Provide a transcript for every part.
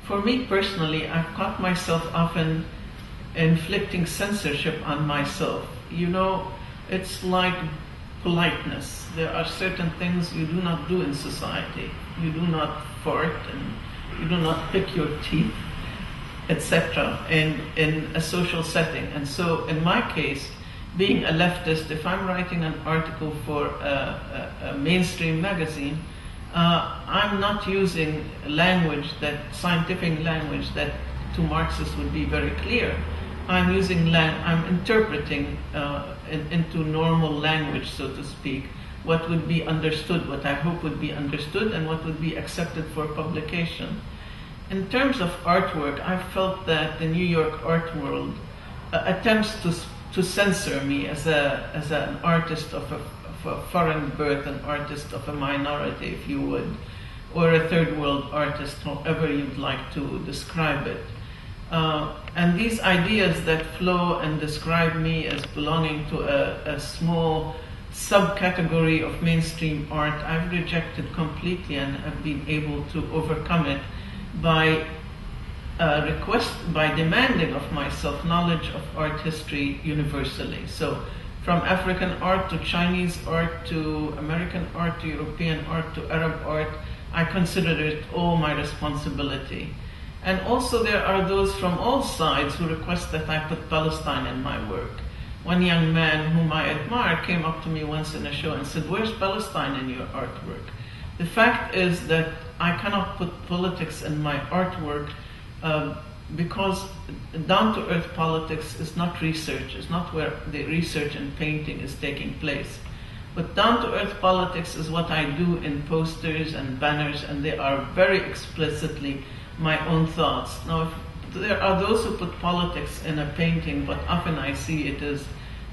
for me personally, I've caught myself often inflicting censorship on myself. You know, it's like politeness. There are certain things you do not do in society. You do not fart and you do not pick your teeth, etc. in a social setting. And so in my case, being a leftist, if I'm writing an article for a mainstream magazine, I'm not using language, scientific language that to Marxists would be very clear. I'm interpreting into normal language, so to speak, what would be understood, what I hope would be understood, and what would be accepted for publication. In terms of artwork, I felt that the New York art world attempts to censor me as an artist of a foreign birth, an artist of a minority, if you would, or a third world artist, however you'd like to describe it. And these ideas that flow and describe me as belonging to a small subcategory of mainstream art, I've rejected completely and have been able to overcome it by demanding of myself knowledge of art history universally. So from African art to Chinese art to American art to European art to Arab art, I consider it all my responsibility. And also there are those from all sides who request that I put Palestine in my work. One young man whom I admire came up to me once in a show and said, "Where's Palestine in your artwork?" The fact is that I cannot put politics in my artwork because down-to-earth politics is not research, it's not where the research and painting is taking place. But down-to-earth politics is what I do in posters and banners, and they are very explicitly my own thoughts. Now, if there are those who put politics in a painting, but often I see it as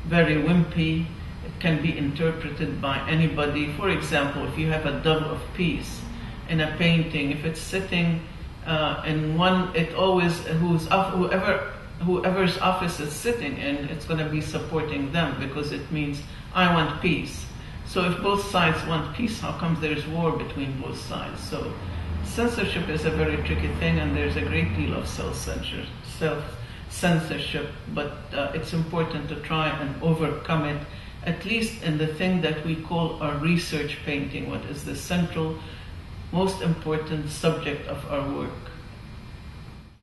very wimpy. It can be interpreted by anybody. For example, if you have a dove of peace in a painting, if it's sitting in one, it always, whoever's office it's sitting in, it's going to be supporting them because it means I want peace. So if both sides want peace, how comes there's war between both sides? So censorship is a very tricky thing, and there's a great deal of self-censorship, but it's important to try and overcome it, at least in the thing that we call our research painting, what is the central, most important subject of our work.